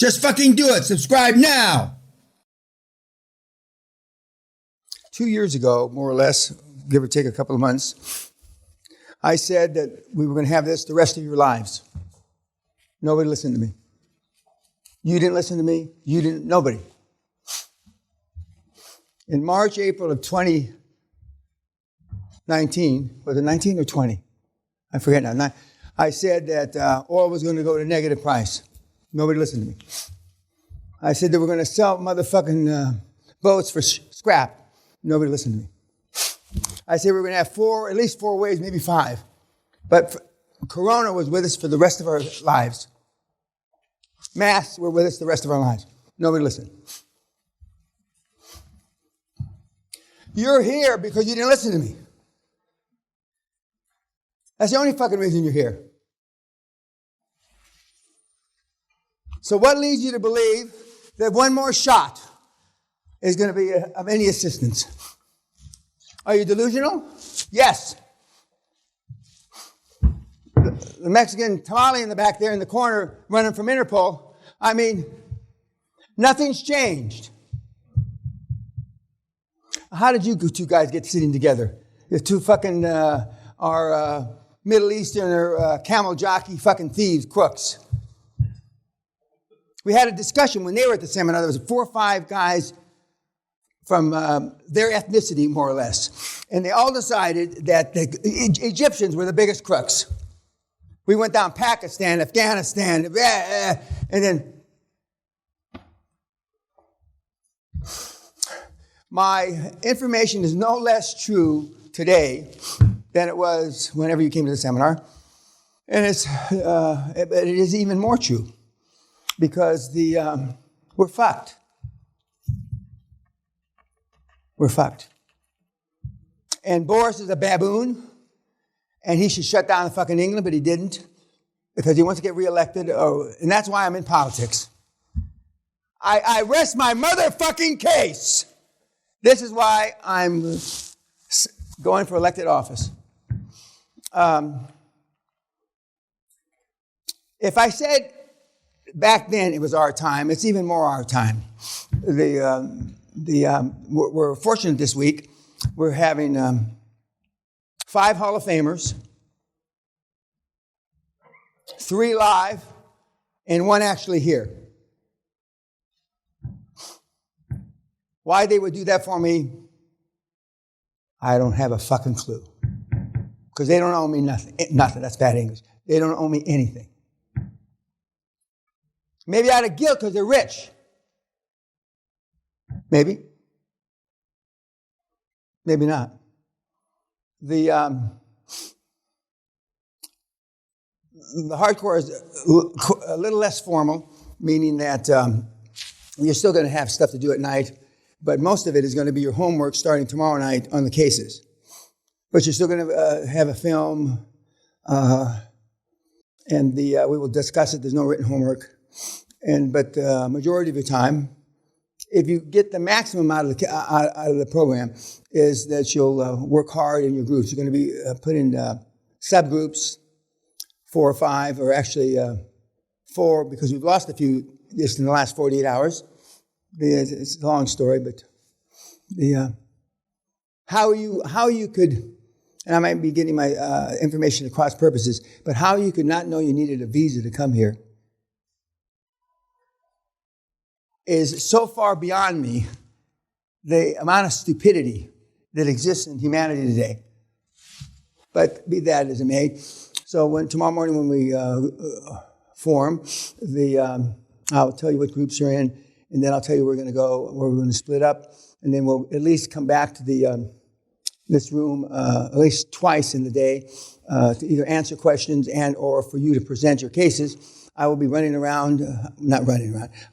Just fucking do it. Subscribe now. 2 years ago, more or less, give or take a couple of months, I said that we were going to have this the rest of your lives. Nobody listened to me. You didn't listen to me. You didn't, nobody. In March, April of 2019, was it 19 or 20? I forget now. I said that oil was going to go to negative price. Nobody listened to me. I said that we're going to sell motherfucking boats for scrap. Nobody listened to me. I said we're going to have at least four waves, maybe five. But Corona was with us for the rest of our lives. Masks were with us the rest of our lives. Nobody listened. You're here because you didn't listen to me. That's the only fucking reason you're here. So what leads you to believe that one more shot is going to be of any assistance? Are you delusional? Yes. The Mexican tamale in the back there in the corner running from Interpol, I mean, nothing's changed. How did you two guys get sitting together? The two fucking, our Middle Eastern or camel jockey fucking thieves, crooks. We had a discussion when they were at the seminar. There was 4 or 5 guys from their ethnicity, more or less. And they all decided that the Egyptians were the biggest crooks. We went down Pakistan, Afghanistan, and then my information is no less true today than it was whenever you came to the seminar. And it is even more true because we're fucked. We're fucked. And Boris is a baboon, and he should shut down fucking England, but he didn't because he wants to get reelected, and that's why I'm in politics. I rest my motherfucking case. This is why I'm going for elected office. If I said back then it was our time, it's even more our time. We're fortunate this week. We're having 5 Hall of Famers, 3 live, and 1 actually here. Why they would do that for me, I don't have a fucking clue. Because they don't owe me nothing. Nothing, that's bad English. They don't owe me anything. Maybe out of guilt because they're rich. Maybe. Maybe not. The hardcore is a little less formal, meaning that you're still going to have stuff to do at night, but most of it is going to be your homework starting tomorrow night on the cases. But you're still going to have a film, and we will discuss it. There's no written homework, but the majority of your time, if you get the maximum out of the program, is that you'll work hard in your groups. You're going to be put in subgroups, 4 or 5, or actually 4, because we've lost a few just in the last 48 hours. It's a long story, but how you could, and I might be getting my information at cross purposes, but how you could not know you needed a visa to come here is so far beyond me, the amount of stupidity that exists in humanity today. But be that as it may. So tomorrow morning when we form, I'll tell you what groups you're in, and then I'll tell you where we're going to go, where we're going to split up, and then we'll at least come back to this room at least twice in the day to either answer questions and or for you to present your cases. I will be running around,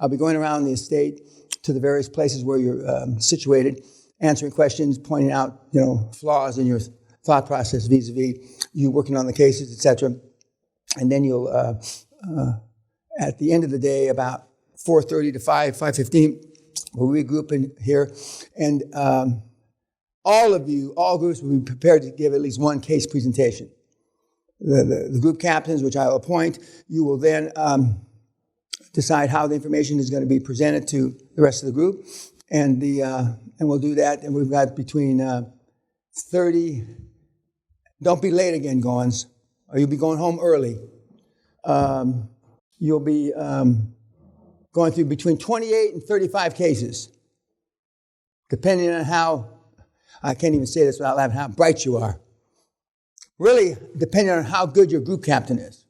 I'll be going around the estate to the various places where you're situated, answering questions, pointing out, flaws in your thought process vis-a-vis you working on the cases, etc. And then you'll, at the end of the day, about 4:30 to 5:15, we'll regroup in here, and all groups will be prepared to give at least 1 case presentation. The group captains, which I'll appoint, you will then decide how the information is going to be presented to the rest of the group. And we'll do that. And we've got between 30, don't be late again, Goins, or you'll be going home early. You'll be going through between 28 and 35 cases, depending on how, I can't even say this without laughing, how bright you are. Really, depending on how good your group captain is.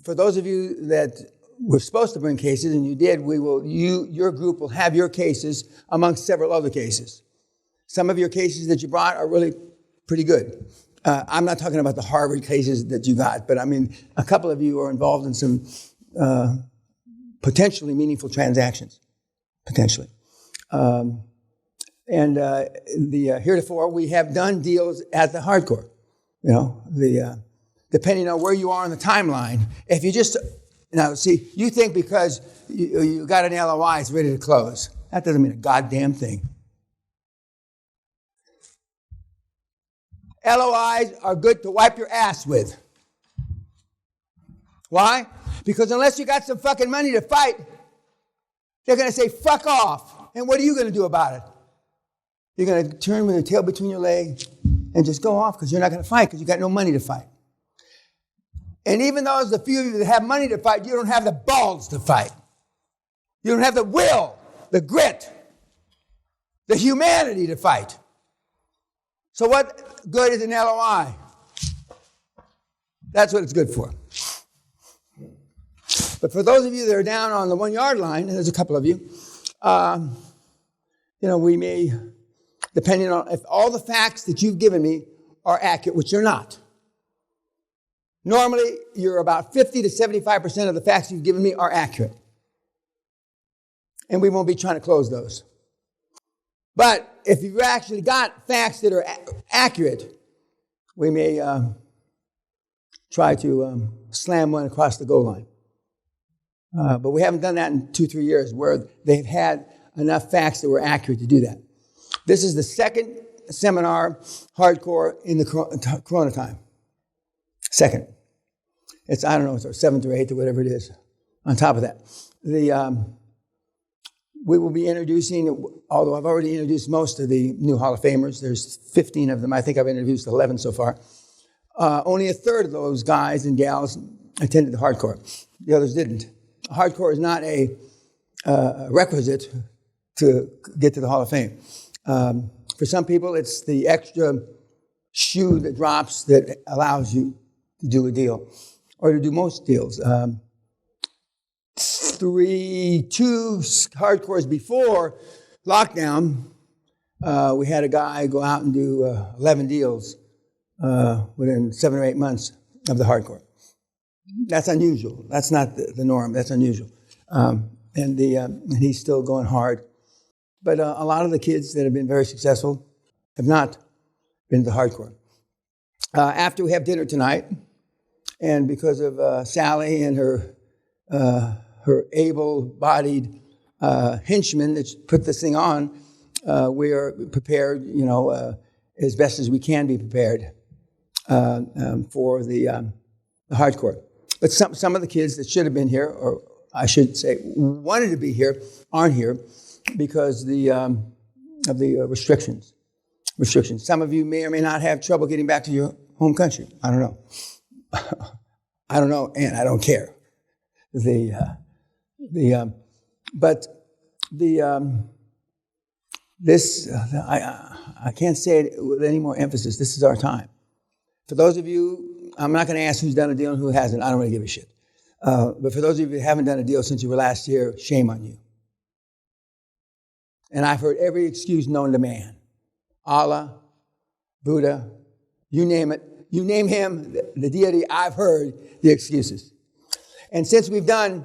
For those of you that were supposed to bring cases, and you did, your group will have your cases amongst several other cases. Some of your cases that you brought are really pretty good. I'm not talking about the Harvard cases that you got, but I mean, a couple of you are involved in some potentially meaningful transactions, potentially. Heretofore, we have done deals at the hardcore. You know, depending on where you are on the timeline. If you just, now see, you think because you got an LOI, it's ready to close. That doesn't mean a goddamn thing. LOIs are good to wipe your ass with. Why? Because unless you got some fucking money to fight, they're going to say, fuck off. And what are you going to do about it? You're going to turn with your tail between your legs and just go off because you're not going to fight because you got no money to fight. And even though there's a few of you that have money to fight, you don't have the balls to fight. You don't have the will, the grit, the humanity to fight. So what good is an LOI? That's what it's good for. But for those of you that are down on the 1 yard line, and there's a couple of you, we may, depending on if all the facts that you've given me are accurate, which they're not. Normally, you're about 50 to 75% of the facts you've given me are accurate. And we won't be trying to close those. But if you've actually got facts that are accurate, we may try to slam one across the goal line. But we haven't done that in 2-3 years where they've had enough facts that were accurate to do that. This is the second seminar hardcore in the Corona time. Second. It's, I don't know, it's our 7th or 8th or whatever it is. On top of that, we will be introducing, although I've already introduced most of the new Hall of Famers. There's 15 of them. I think I've introduced 11 so far. Only a third of those guys and gals attended the hardcore. The others didn't. Hardcore is not a requisite to get to the Hall of Fame. For some people, it's the extra shoe that drops that allows you to do a deal, or to do most deals. 2 hardcores before lockdown, we had a guy go out and do 11 deals within 7 or 8 months of the hardcore. That's unusual. That's not the norm. That's unusual. And he's still going hard. But a lot of the kids that have been very successful have not been to the hardcore. After we have dinner tonight, and because of Sally and her able-bodied henchman that put this thing on, we are prepared, as best as we can be prepared for the hardcore. But some of the kids that should have been here, or I should say wanted to be here, aren't here because of the restrictions. Some of you may or may not have trouble getting back to your home country. I don't know. I don't know, and I don't care. I can't say it with any more emphasis. This is our time. For those of you, I'm not going to ask who's done a deal and who hasn't. I don't really give a shit. But for those of you who haven't done a deal since you were last here, shame on you. And I've heard every excuse known to man. Allah, Buddha, you name it. You name him, the deity, I've heard the excuses. And since we've done,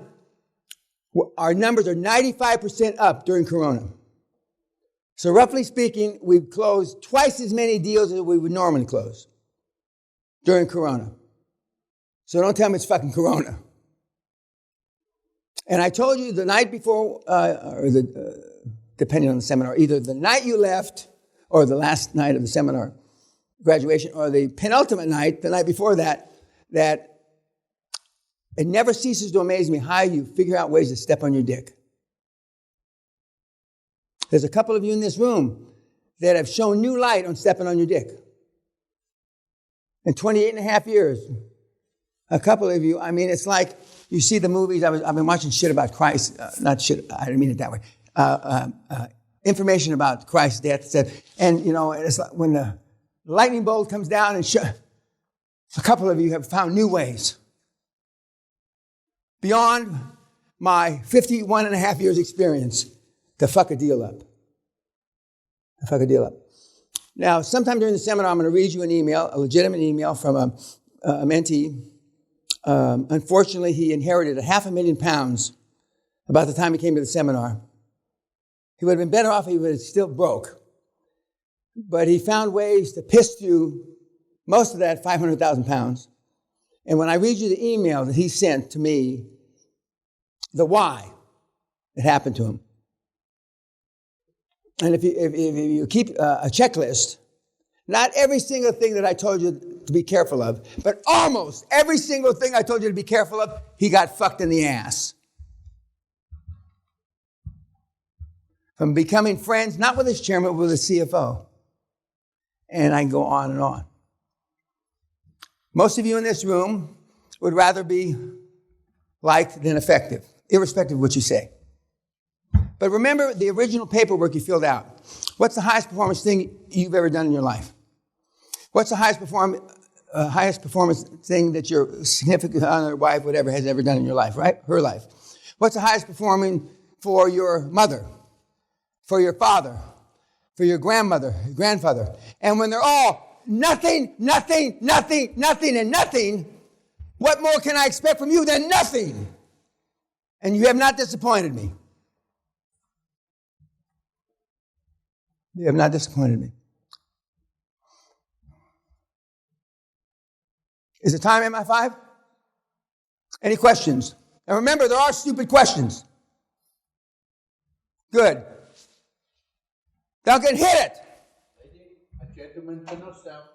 our numbers are 95% up during Corona. So roughly speaking, we've closed twice as many deals as we would normally close during Corona. So don't tell me it's fucking Corona. And I told you the night before, depending on the seminar, either the night you left or the last night of the seminar, graduation, or the penultimate night, the night before that It never ceases to amaze me how you figure out ways to step on your dick. There's a couple of you in this room that have shown new light on stepping on your dick. In 28 and a half years, a couple of you, I mean, it's like you see the movies. I've been watching shit about Christ. Not shit, I didn't mean it that way. Information about Christ's death. And, you know, it's like when the lightning bolt comes down and a couple of you have found new ways. Beyond my 51 and a half years experience to fuck a deal up. Now, sometime during the seminar, I'm going to read you an email, a legitimate email from a mentee. Unfortunately, he inherited £500,000 about the time he came to the seminar. He would have been better off if he was still broke. But he found ways to piss through most of that £500,000. And when I read you the email that he sent to me, the why that happened to him. And if you keep a checklist, not every single thing that I told you to be careful of, but almost every single thing I told you to be careful of, he got fucked in the ass. From becoming friends, not with his chairman, but with his CFO. And I can go on and on. Most of you in this room would rather be liked than effective, irrespective of what you say. But remember the original paperwork you filled out. What's the highest performance thing you've ever done in your life? What's the highest performance thing that your significant other, wife, whatever, has ever done in your life, right? Her life. What's the highest performing for your mother, for your father, for your grandmother, your grandfather? And when they're all nothing, nothing, nothing, nothing, and nothing, what more can I expect from you than nothing? And you have not disappointed me. You have not disappointed me. Is the time MI5? Any questions? And remember, there are stupid questions. Good. Duncan, hit it. A gentleman cannot sell.